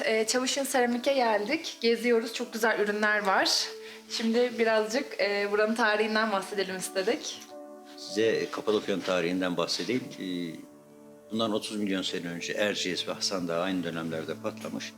Evet, Çavuş'un Seramik'e geldik. Geziyoruz, çok güzel ürünler var. Şimdi birazcık buranın tarihinden bahsedelim istedik. Size Kapadokya'nın tarihinden bahsedeyim. Bundan 30 milyon sene önce Erciyes ve Hasan Dağı aynı dönemlerde patlamış.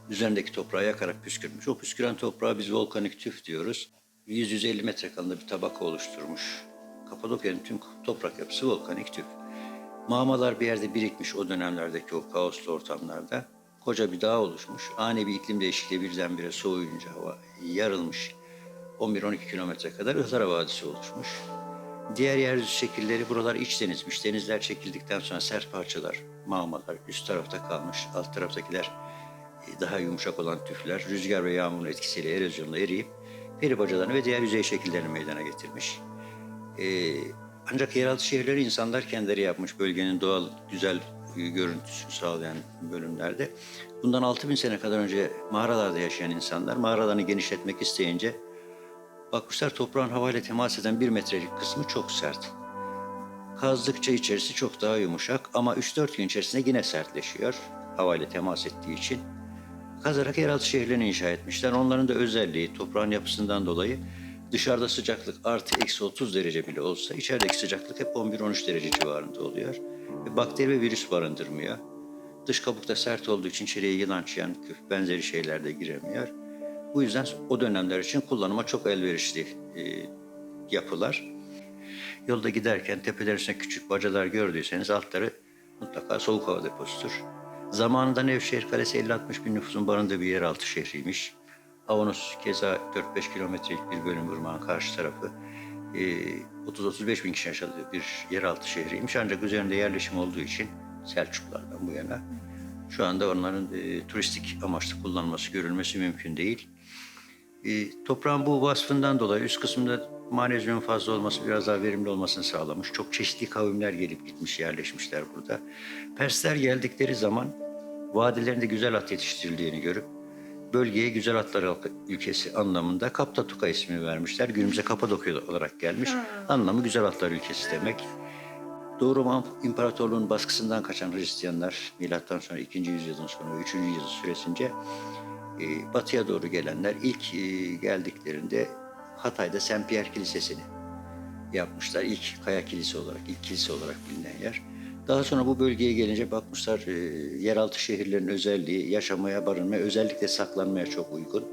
Üzerindeki toprağı yakarak püskürmüş. O püsküren toprağa biz volkanik tüf diyoruz. 100-150 metre kalınlığı bir tabaka oluşturmuş. Kapadokya'nın tüm toprak yapısı volkanik tüf. Mağmalar bir yerde birikmiş o dönemlerdeki o kaoslu ortamlarda. Koca bir dağ oluşmuş. Ani bir iklim değişikliği birdenbire soğuyunca hava yarılmış. 11-12 kilometre kadar Ihlara Vadisi oluşmuş. Diğer yeryüzü şekilleri buralar iç denizmiş. Denizler çekildikten sonra sert parçalar, mağmalar üst tarafta kalmış. Alt taraftakiler daha yumuşak olan tüfler rüzgar ve yağmurun etkisiyle erozyonla eriyip peri bacalarını ve diğer yüzey şekillerini meydana getirmiş. Ancak yeraltı şehirleri insanlar kendileri yapmış bölgenin doğal güzel görüntüsünü sağlayan bölümlerde. Bundan 6000 sene kadar önce mağaralarda yaşayan insanlar mağaralarını genişletmek isteyince bakmışlar toprağın havayla temas eden 1 metrelik kısmı çok sert. Kazdıkça içerisi çok daha yumuşak ama 3-4 gün içerisinde yine sertleşiyor havayla temas ettiği için. Kazarak yeraltı şehirlerini inşa etmişler. Onların da özelliği toprağın yapısından dolayı dışarıda sıcaklık artı eksi 30 derece bile olsa içerideki sıcaklık hep 11-13 derece civarında oluyor. Ve bakteri ve virüs barındırmıyor. Dış kabukta sert olduğu için içeriye yılan, çıyan, küf benzeri şeyler de giremiyor. Bu yüzden o dönemler için kullanıma çok elverişli yapılar. Yolda giderken tepelerin üstünde küçük bacalar gördüyseniz altları mutlaka soğuk hava deposudur. Zamanında Nevşehir Kalesi 50-60 bin nüfusun barındığı bir yeraltı şehriymiş. Avanos keza 4-5 kilometrelik bir bölüm ırmağın karşı tarafı. 30-35 bin kişi yaşadığı bir yeraltı şehriymiş. Ancak üzerinde yerleşim olduğu için Selçuklulardan bu yana şu anda onların turistik amaçlı kullanılması, görülmesi mümkün değil. Toprağın bu vasfından dolayı üst kısmında manezyumun fazla olması biraz daha verimli olmasını sağlamış. Çok çeşitli kavimler gelip gitmiş, yerleşmişler burada. Persler geldikleri zaman vadilerinde güzel at yetiştirildiğini görüp bölgeye güzel atlar ülkesi anlamında Kaptatuka ismini vermişler. Günümüze Kapadokya olarak gelmiş. Anlamı güzel atlar ülkesi demek. Doğu Roma İmparatorluğu'nun baskısından kaçan Hristiyanlar milattan sonra 2. yüzyılın sonu ve 3. yüzyıl süresince batıya doğru gelenler ilk geldiklerinde Hatay'da Saint Pierre Kilisesi'ni yapmışlar. İlk kaya kilise olarak, ilk kilise olarak bilinen yer. Daha sonra bu bölgeye gelince bakmışlar yeraltı şehirlerin özelliği yaşamaya, barınmaya, özellikle saklanmaya çok uygun.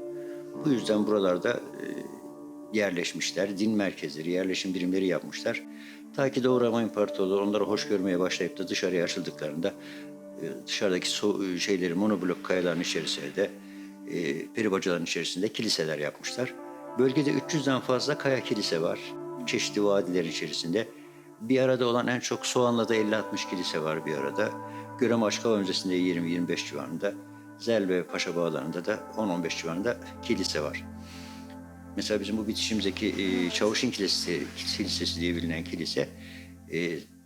Bu yüzden buralarda yerleşmişler, din merkezleri, yerleşim birimleri yapmışlar. Ta ki Doğu Roma İmparatorluğu onları hoş görmeye başlayıp da dışarıya açıldıklarında dışarıdaki şeyleri monoblok kayaların içerisine de peri bacaların içerisinde kiliseler yapmışlar. Bölgede 300'den fazla kaya kilise var. Çeşitli vadilerin içerisinde. Bir arada olan en çok Soğanlı'da 50-60 kilise var bir arada. Göreme Açık Hava Müzesi'nde 20-25 civarında. Zel ve Paşa Bağları'nda da 10-15 civarında kilise var. Mesela bizim bu bitişimizdeki Çavuş'un Kilisesi diye bilinen kilise,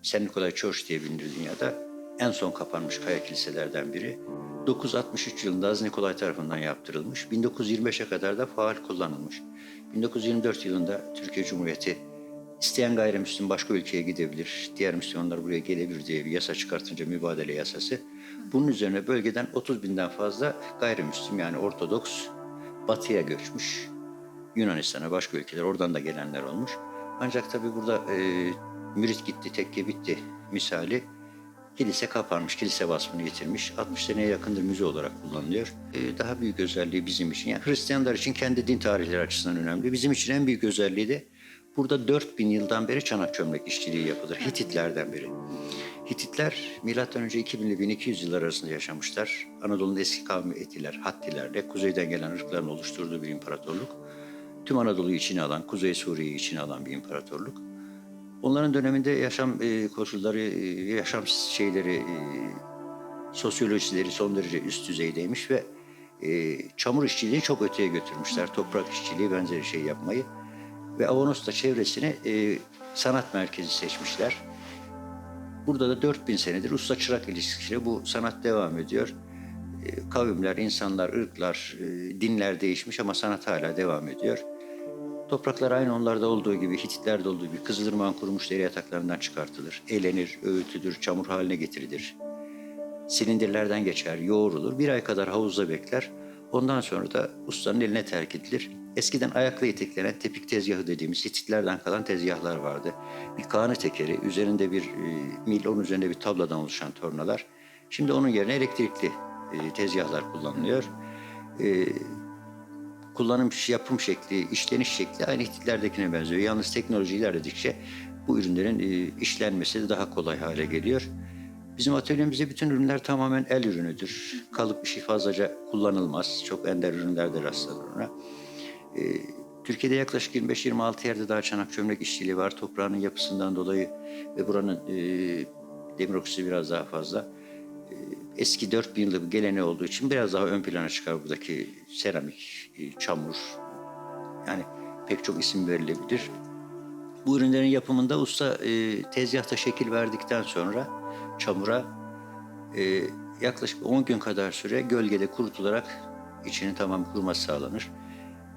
Saint Nikolay Church diye bilinir dünyada. En son kapanmış kaya kiliselerden biri. 963 yılında Aziz Nikolay tarafından yaptırılmış. 1925'e kadar da faal kullanılmış. 1924 yılında Türkiye Cumhuriyeti isteyen gayrimüslim başka ülkeye gidebilir, diğer Müslümanlar buraya gelebilir diye bir yasa çıkartınca mübadele yasası. Bunun üzerine bölgeden 30 binden fazla gayrimüslim yani Ortodoks batıya göçmüş. Yunanistan'a, başka ülkeler, oradan da gelenler olmuş. Ancak tabii burada mürit gitti, tekke bitti misali kilise kapanmış, kilise vasfını yitirmiş. 60 seneye yakındır müze olarak kullanılıyor. Daha büyük özelliği bizim için, yani Hristiyanlar için kendi din tarihleri açısından önemli. Bizim için en büyük özelliği de burada 4000 yıldan beri çanak çömlek işçiliği yapılır. Hititlerden beri. Hititler milattan önce 2000 ile 1200 yıllar arasında yaşamışlar. Anadolu'nun eski kavmi Etiler, Hattilerle kuzeyden gelen ırkların oluşturduğu bir imparatorluk. Tüm Anadolu'yu içine alan, Kuzey Suriye'yi içine alan bir imparatorluk. Onların döneminde yaşam koşulları, yaşam şeyleri, sosyolojileri son derece üst düzeydeymiş ve çamur işçiliğini çok öteye götürmüşler. Toprak işçiliği benzeri şey yapmayı. Ve Avanos'ta çevresini sanat merkezi seçmişler. Burada da 4000 senedir usta-çırak ilişkisiyle bu sanat devam ediyor. Kavimler, insanlar, ırklar, dinler değişmiş ama sanat hala devam ediyor. Topraklar aynı onlarda olduğu gibi, Hititlerde olduğu gibi Kızılırmak'ın kurumuş deri yataklarından çıkartılır. Elenir, öğütülür, çamur haline getirilir. silindirlerden geçer, yoğrulur. 1 ay kadar havuzda bekler. Ondan sonra da ustanın eline terk edilir. Eskiden ayakla iteklenen tepik tezgahı dediğimiz Hititlerden kalan tezgahlar vardı. Bir kağnı tekeri, üzerinde bir mil, onun üzerinde bir tabladan oluşan tornalar. Şimdi onun yerine elektrikli tezgahlar kullanılıyor. Kullanım, yapım şekli, işleniş şekli aynı Hititlerdekine benziyor. Yalnız teknoloji ilerledikçe bu ürünlerin işlenmesi de daha kolay hale geliyor. Bizim atölyemizde bütün ürünler tamamen el ürünüdür. Kalıp bir şey fazlaca kullanılmaz. Çok ender ürünlerde rastlanır ona. Türkiye'de yaklaşık 25-26 yerde daha çanak çömlek işçiliği var. Toprağının yapısından dolayı ve buranın demir oksidi biraz daha fazla. Eski 4000 yıllık bir geleneği olduğu için biraz daha ön plana çıkar buradaki seramik, çamur. Yani pek çok isim verilebilir. Bu ürünlerin yapımında usta tezgahta şekil verdikten sonra çamura yaklaşık 10 gün kadar süre gölgede kurutularak içinin tamam kuruması sağlanır.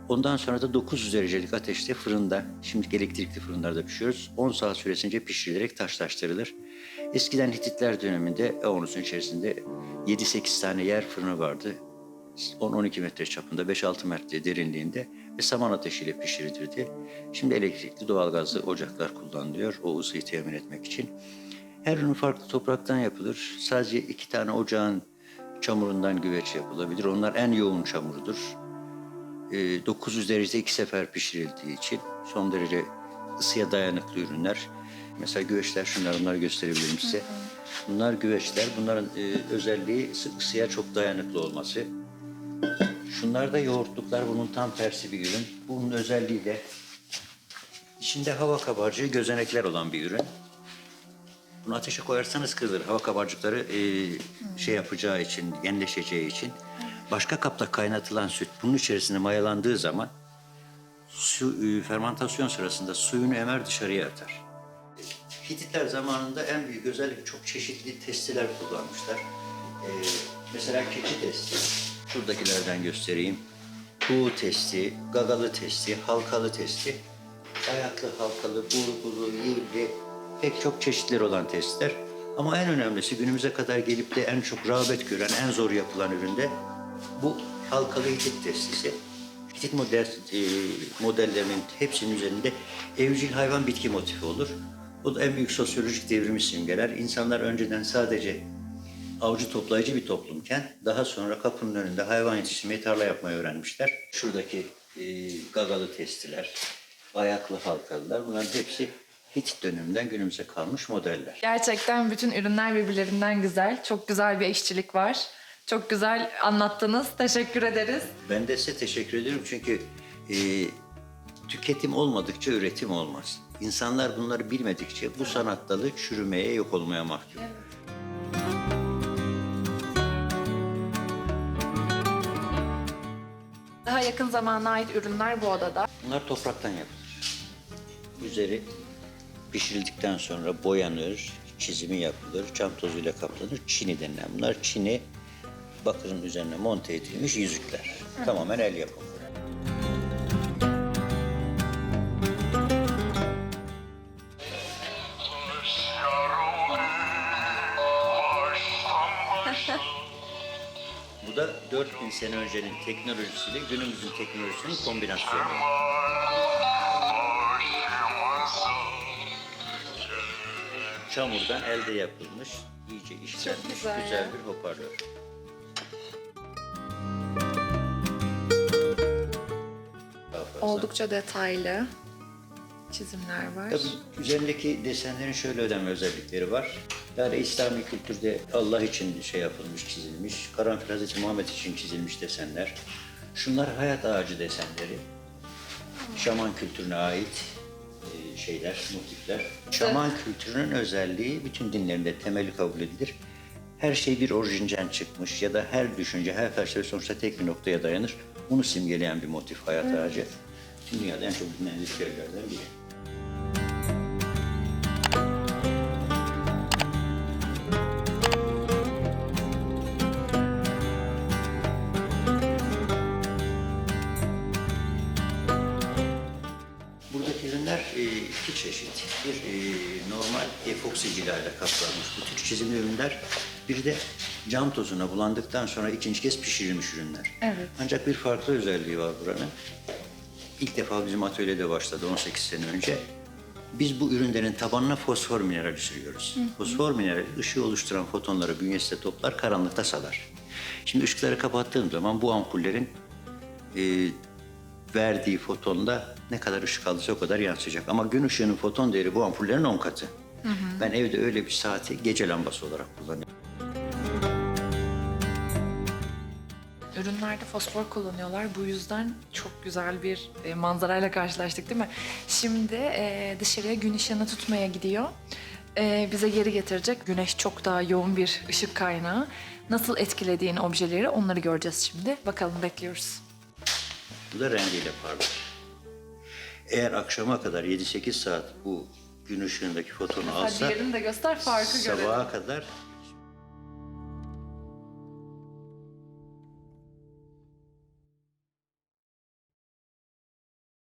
Ondan sonra da 900 derecelik ateşte fırında, şimdi elektrikli fırınlarda pişiyoruz. 10 saat süresince pişirilerek taşlaştırılır. Eskiden Hititler döneminde Avanos'un içerisinde 7-8 tane yer fırını vardı. 10-12 metre çapında, 5-6 metre derinliğinde ve saman ateşiyle pişirilirdi. Şimdi elektrikli doğalgazlı ocaklar kullanılıyor o ısıyı temin etmek için. Her ürün farklı topraktan yapılır. Sadece 2 tane ocağın çamurundan güveç yapılabilir. Onlar en yoğun çamurudur. 900 derecede 2 sefer pişirildiği için son derece ısıya dayanıklı ürünler. Mesela güveçler şunlar, onları gösterebilirim size. Bunlar güveçler. Bunların özelliği ısıya çok dayanıklı olması. Şunlar da yoğurtluklar. Bunun tam tersi bir ürün. Bunun özelliği de içinde hava kabarcığı, gözenekler olan bir ürün. Bunu ateşe koyarsanız kırılır. Hava kabarcıkları şey yapacağı için, genleşeceği için. Başka kapta kaynatılan süt bunun içerisinde mayalandığı zaman fermantasyon sırasında suyunu emer dışarıya atar. Hititler zamanında en büyük özellik çok çeşitli testiler kullanmışlar. Mesela keçi testi, şuradakilerden göstereyim. Kuğu testi, gagalı testi, halkalı testi, ayaklı, halkalı, burgulu, yivli, pek çok çeşitleri olan testler. Ama en önemlisi günümüze kadar gelip de en çok rağbet gören, en zor yapılan üründe bu halkalı Hitit testisi. Hitit modellerinin hepsinin üzerinde evcil hayvan bitki motifi olur. Bu da en büyük sosyolojik devrimi simgeler. İnsanlar önceden sadece avcı toplayıcı bir toplumken daha sonra kapının önünde hayvan yetiştirmeyi, tarla yapmayı öğrenmişler. Şuradaki gagalı testiler, ayaklı halkalılar, bunların hepsi Hitit döneminden günümüze kalmış modeller. Gerçekten bütün ürünler birbirlerinden güzel. Çok güzel bir işçilik var. Çok güzel anlattınız. Teşekkür ederiz. Ben de size teşekkür ediyorum çünkü tüketim olmadıkça üretim olmaz. İnsanlar bunları bilmedikçe bu sanat dalı çürümeye, yok olmaya mahkum. Daha yakın zamana ait ürünler bu odada. Bunlar topraktan yapılır. Üzeri pişirildikten sonra boyanır, çizimi yapılır, çam tozuyla kaplanır. Çini denilen bunlar. Çini bakırın üzerine monte edilmiş yüzükler. Tamamen el yapımı. Bu da 4000 sene öncenin teknolojisiyle günümüzün teknolojisinin kombinasyonu. Çamurdan elde yapılmış, iyice işlenmiş güzel bir hoparlör. Oldukça detaylı çizimler var. Tabii üzerindeki desenlerin şöyle önemli özellikleri var. Yani İslami kültürde Allah için şey yapılmış, çizilmiş. Karanfil Hazreti Muhammed için çizilmiş desenler. Şunlar hayat ağacı desenleri. Şaman kültürüne ait şeyler, motifler. Şaman kültürünün özelliği bütün dinlerinde temeli kabul edilir. Her şey bir orijinden çıkmış ya da her düşünce, her felsefe sonuçta tek bir noktaya dayanır. Bunu simgeleyen bir motif hayat ağacı. Tüm dünyada en çok bilinen ritüellerden biri. Buradaki ürünler iki çeşit. Bir normal epoksi cila ile kaplanmış bu tür çizimli ürünler. Bir de cam tozuna bulandıktan sonra ikinci kez pişirilmiş ürünler. Evet. Ancak bir farklı özelliği var buranın. İlk defa bizim atölyede başladı 18 sene önce. Biz bu ürünlerin tabanına fosfor minerali sürüyoruz. Fosfor minerali ışığı oluşturan fotonları bünyesinde toplar, karanlıkta salar. Şimdi ışıkları kapattığım zaman bu ampullerin verdiği fotonda ne kadar ışık alırsa o kadar yansıyacak. Ama gün ışığının foton değeri bu ampullerin 10 katı. Ben evde öyle bir saati gece lambası olarak kullanıyorum. Ürünlerde fosfor kullanıyorlar. Bu yüzden çok güzel bir manzarayla karşılaştık değil mi? Şimdi dışarıya gün ışığını tutmaya gidiyor. Bize geri getirecek. Güneş çok daha yoğun bir ışık kaynağı. Nasıl etkilediğini objeleri onları göreceğiz şimdi. Bakalım, bekliyoruz. Bu da rengiyle parlar. Eğer akşama kadar 7-8 saat bu gün ışığındaki fotonu Hadi alsa diğerini de göster, farkı görelim. sabaha kadar